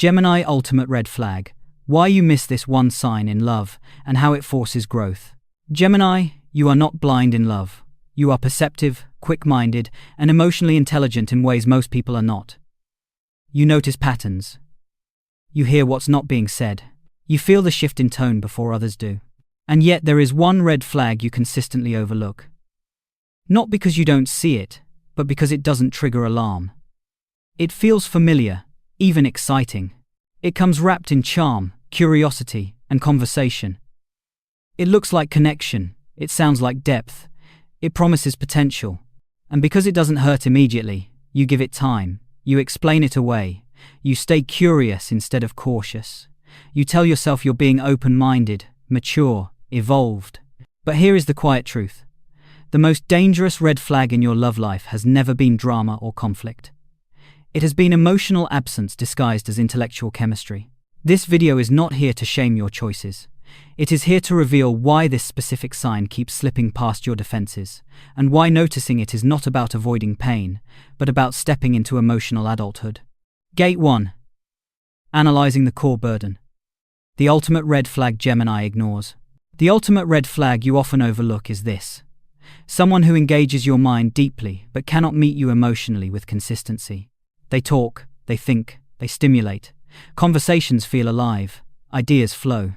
Gemini ultimate red flag. Why you miss this one sign in love and how it forces growth. Gemini, you are not blind in love. You are perceptive, quick-minded, and emotionally intelligent in ways most people are not. You notice patterns. You hear what's not being said. You feel the shift in tone before others do. And yet there is one red flag you consistently overlook. Not because you don't see it, but because it doesn't trigger alarm. It feels familiar, even exciting. It comes wrapped in charm, curiosity, and conversation. It looks like connection, it sounds like depth, it promises potential. And because it doesn't hurt immediately, you give it time, you explain it away, you stay curious instead of cautious. You tell yourself you're being open-minded, mature, evolved. But here is the quiet truth. The most dangerous red flag in your love life has never been drama or conflict. It has been emotional absence disguised as intellectual chemistry. This video is not here to shame your choices. It is here to reveal why this specific sign keeps slipping past your defenses, and why noticing it is not about avoiding pain, but about stepping into emotional adulthood. Gate 1. Analyzing the core burden. The ultimate red flag Gemini ignores. The ultimate red flag you often overlook is this. Someone who engages your mind deeply but cannot meet you emotionally with consistency. They talk, they think, they stimulate. Conversations feel alive, ideas flow.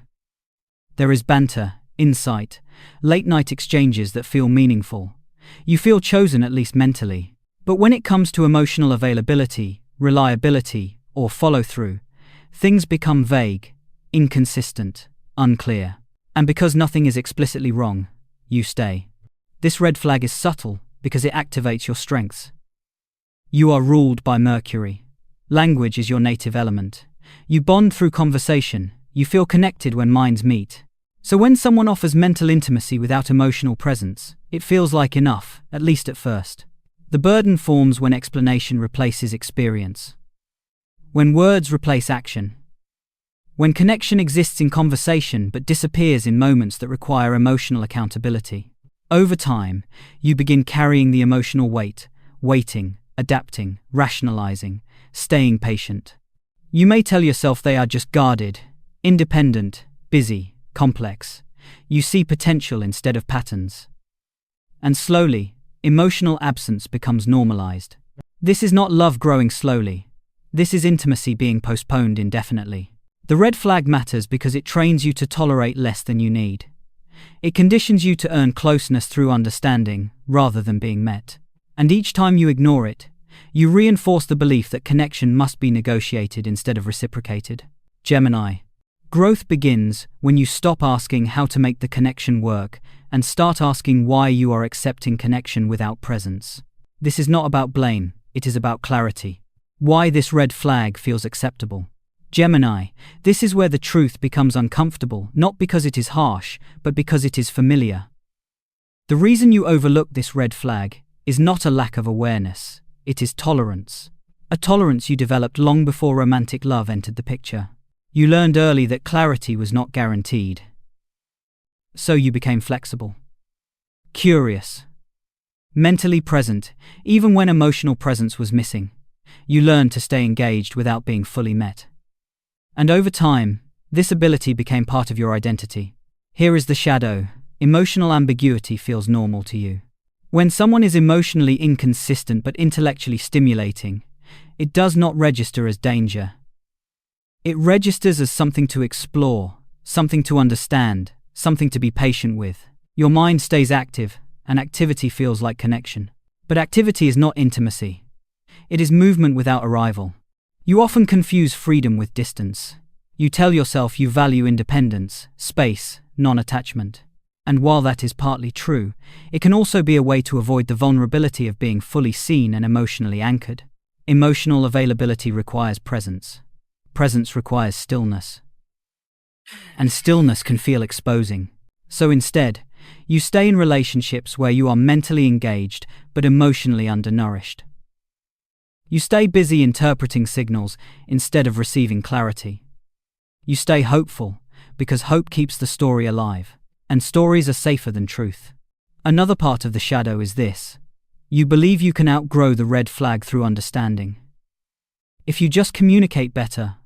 There is banter, insight, late-night exchanges that feel meaningful. You feel chosen at least mentally. But when it comes to emotional availability, reliability, or follow-through, things become vague, inconsistent, unclear. And because nothing is explicitly wrong, you stay. This red flag is subtle because it activates your strengths. You are ruled by Mercury. Language is your native element. You bond through conversation. You feel connected when minds meet. So when someone offers mental intimacy without emotional presence, it feels like enough, at least at first. The burden forms when explanation replaces experience. When words replace action. When connection exists in conversation but disappears in moments that require emotional accountability. Over time, you begin carrying the emotional weight, waiting, adapting, rationalizing, staying patient. You may tell yourself they are just guarded, independent, busy, complex. You see potential instead of patterns. And slowly, emotional absence becomes normalized. This is not love growing slowly. This is intimacy being postponed indefinitely. The red flag matters because it trains you to tolerate less than you need. It conditions you to earn closeness through understanding, rather than being met. And each time you ignore it, you reinforce the belief that connection must be negotiated instead of reciprocated. Gemini. Growth begins when you stop asking how to make the connection work and start asking why you are accepting connection without presence. This is not about blame, it is about clarity. Why this red flag feels acceptable. Gemini, this is where the truth becomes uncomfortable, not because it is harsh, but because it is familiar. The reason you overlook this red flag is not a lack of awareness, it is tolerance. A tolerance you developed long before romantic love entered the picture. You learned early that clarity was not guaranteed. So you became flexible. Curious. Mentally present, even when emotional presence was missing. You learned to stay engaged without being fully met. And over time, this ability became part of your identity. Here is the shadow. Emotional ambiguity feels normal to you. When someone is emotionally inconsistent but intellectually stimulating, it does not register as danger. It registers as something to explore, something to understand, something to be patient with. Your mind stays active, and activity feels like connection. But activity is not intimacy. It is movement without arrival. You often confuse freedom with distance. You tell yourself you value independence, space, non-attachment. And while that is partly true, it can also be a way to avoid the vulnerability of being fully seen and emotionally anchored. Emotional availability requires presence. Presence requires stillness. And stillness can feel exposing. So instead, you stay in relationships where you are mentally engaged but emotionally undernourished. You stay busy interpreting signals instead of receiving clarity. You stay hopeful because hope keeps the story alive, and stories are safer than truth. Another part of the shadow is this. You believe you can outgrow the red flag through understanding. If you just communicate better,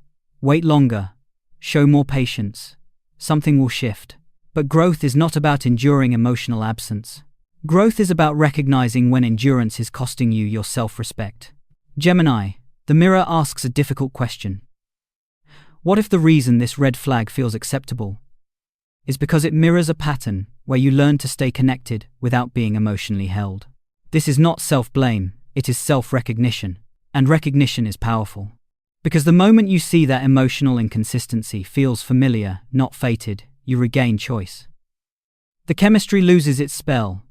Wait longer. Show more patience. Something will shift. But growth is not about enduring emotional absence. Growth is about recognizing when endurance is costing you your self-respect. Gemini, the mirror asks a difficult question. What if the reason this red flag feels acceptable is because it mirrors a pattern where you learn to stay connected without being emotionally held? This is not self-blame, it is self-recognition. And recognition is powerful. Because the moment you see that emotional inconsistency feels familiar, not fated, you regain choice. The chemistry loses its spell.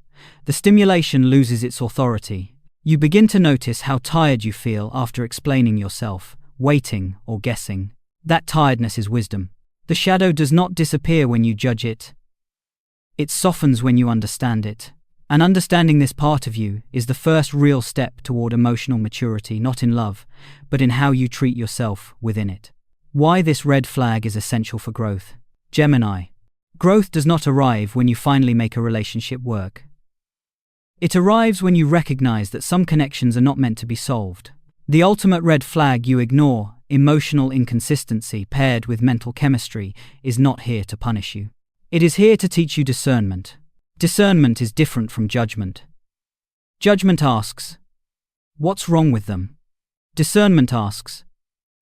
The stimulation loses its authority. You begin to notice how tired you feel after explaining yourself, waiting, or guessing. That tiredness is wisdom. The shadow does not disappear when you judge it. It softens when you understand it. And understanding this part of you is the first real step toward emotional maturity, not in love, but in how you treat yourself within it. Why this red flag is essential for growth. Gemini. Growth does not arrive when you finally make a relationship work. It arrives when you recognize that some connections are not meant to be solved. The ultimate red flag you ignore, emotional inconsistency paired with mental chemistry, is not here to punish you. It is here to teach you discernment. Discernment is different from judgment. Judgment asks, what's wrong with them? Discernment asks,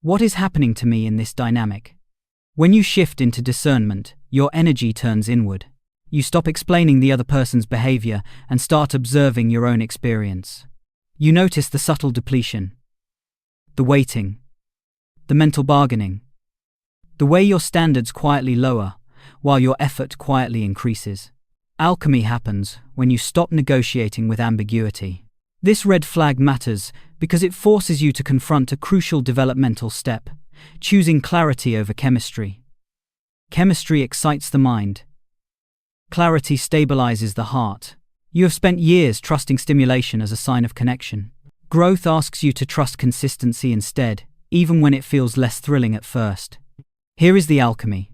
what is happening to me in this dynamic? When you shift into discernment, your energy turns inward. You stop explaining the other person's behavior and start observing your own experience. You notice the subtle depletion, the waiting, the mental bargaining, the way your standards quietly lower while your effort quietly increases. Alchemy happens when you stop negotiating with ambiguity. This red flag matters because it forces you to confront a crucial developmental step, choosing clarity over chemistry. Chemistry excites the mind. Clarity stabilizes the heart. You have spent years trusting stimulation as a sign of connection. Growth asks you to trust consistency instead, even when it feels less thrilling at first. Here is the alchemy.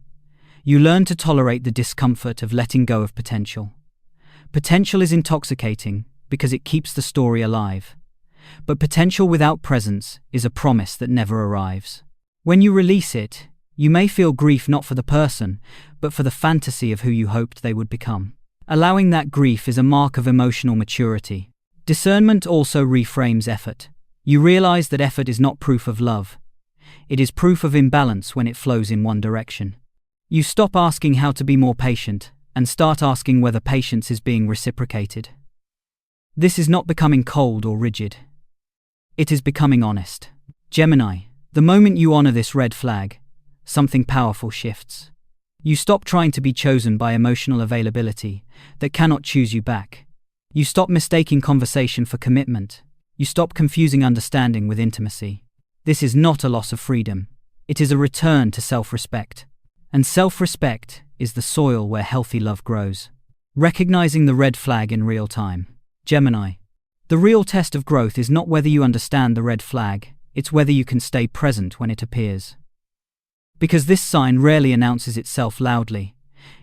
You learn to tolerate the discomfort of letting go of potential. Potential is intoxicating because it keeps the story alive. But potential without presence is a promise that never arrives. When you release it, you may feel grief not for the person, but for the fantasy of who you hoped they would become. Allowing that grief is a mark of emotional maturity. Discernment also reframes effort. You realize that effort is not proof of love. It is proof of imbalance when it flows in one direction. You stop asking how to be more patient and start asking whether patience is being reciprocated. This is not becoming cold or rigid. It is becoming honest. Gemini, the moment you honor this red flag, something powerful shifts. You stop trying to be chosen by emotional availability that cannot choose you back. You stop mistaking conversation for commitment. You stop confusing understanding with intimacy. This is not a loss of freedom. It is a return to self-respect. And self-respect is the soil where healthy love grows. Recognizing the red flag in real time. Gemini. The real test of growth is not whether you understand the red flag, it's whether you can stay present when it appears. Because this sign rarely announces itself loudly.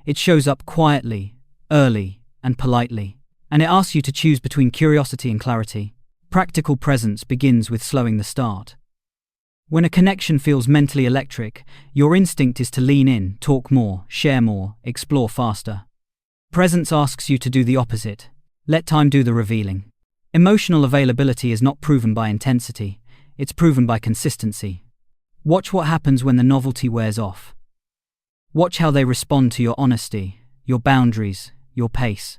It shows up quietly, early, and politely. And it asks you to choose between curiosity and clarity. Practical presence begins with slowing the start. When a connection feels mentally electric, your instinct is to lean in, talk more, share more, explore faster. Presence asks you to do the opposite. Let time do the revealing. Emotional availability is not proven by intensity, it's proven by consistency. Watch what happens when the novelty wears off. Watch how they respond to your honesty, your boundaries, your pace.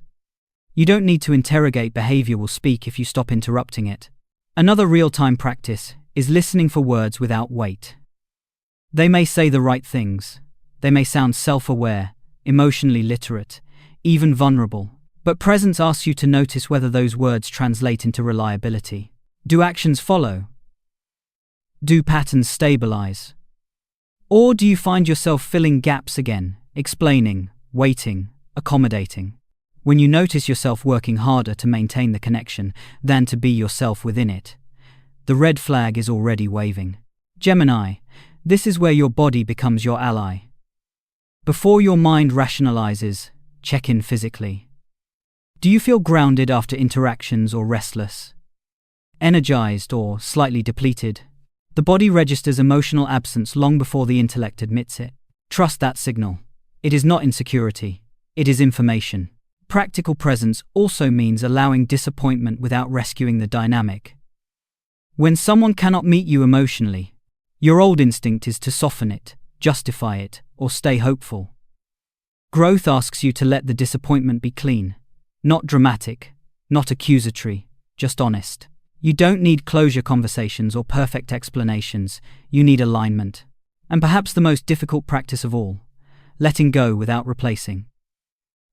You don't need to interrogate, behavior will speak if you stop interrupting it. Another real-time practice is listening for words without weight. They may say the right things. They may sound self-aware, emotionally literate, even vulnerable. But presence asks you to notice whether those words translate into reliability. Do actions follow? Do patterns stabilize? Or do you find yourself filling gaps again, explaining, waiting, accommodating? When you notice yourself working harder to maintain the connection than to be yourself within it, the red flag is already waving. Gemini, this is where your body becomes your ally. Before your mind rationalizes, check in physically. Do you feel grounded after interactions or restless? Energized or slightly depleted? The body registers emotional absence long before the intellect admits it. Trust that signal. It is not insecurity. It is information. Practical presence also means allowing disappointment without rescuing the dynamic. When someone cannot meet you emotionally, your old instinct is to soften it, justify it, or stay hopeful. Growth asks you to let the disappointment be clean, not dramatic, not accusatory, just honest. You don't need closure conversations or perfect explanations, you need alignment. And perhaps the most difficult practice of all, letting go without replacing.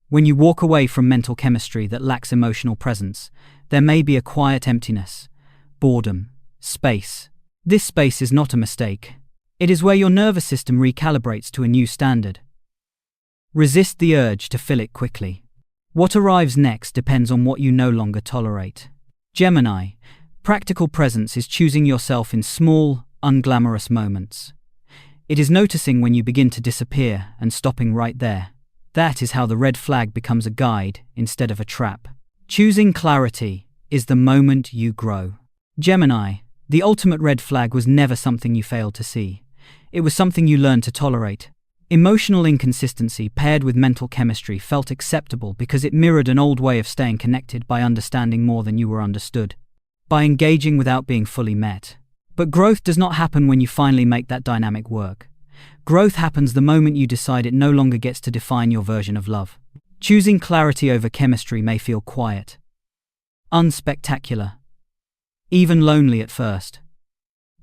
When you walk away from mental chemistry that lacks emotional presence, there may be a quiet emptiness, boredom, space. This space is not a mistake. It is where your nervous system recalibrates to a new standard. Resist the urge to fill it quickly. What arrives next depends on what you no longer tolerate. Gemini, practical presence is choosing yourself in small, unglamorous moments. It is noticing when you begin to disappear and stopping right there. That is how the red flag becomes a guide instead of a trap. Choosing clarity is the moment you grow. Gemini, the ultimate red flag was never something you failed to see. It was something you learned to tolerate. Emotional inconsistency paired with mental chemistry felt acceptable because it mirrored an old way of staying connected by understanding more than you were understood, by engaging without being fully met. But growth does not happen when you finally make that dynamic work. Growth happens the moment you decide it no longer gets to define your version of love. Choosing clarity over chemistry may feel quiet, unspectacular, even lonely at first.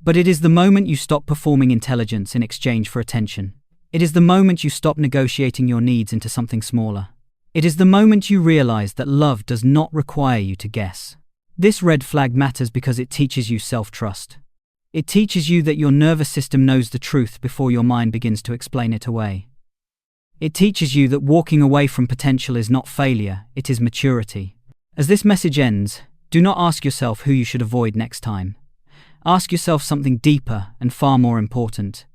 But it is the moment you stop performing intelligence in exchange for attention. It is the moment you stop negotiating your needs into something smaller. It is the moment you realize that love does not require you to guess. This red flag matters because it teaches you self-trust. It teaches you that your nervous system knows the truth before your mind begins to explain it away. It teaches you that walking away from potential is not failure, it is maturity. As this message ends, do not ask yourself who you should avoid next time. Ask yourself something deeper and far more important.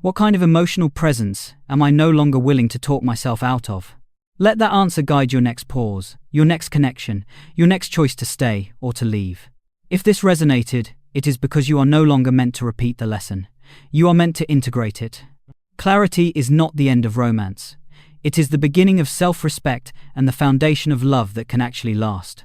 What kind of emotional presence am I no longer willing to talk myself out of? Let that answer guide your next pause, your next connection, your next choice to stay or to leave. If this resonated, it is because you are no longer meant to repeat the lesson. You are meant to integrate it. Clarity is not the end of romance. It is the beginning of self-respect and the foundation of love that can actually last.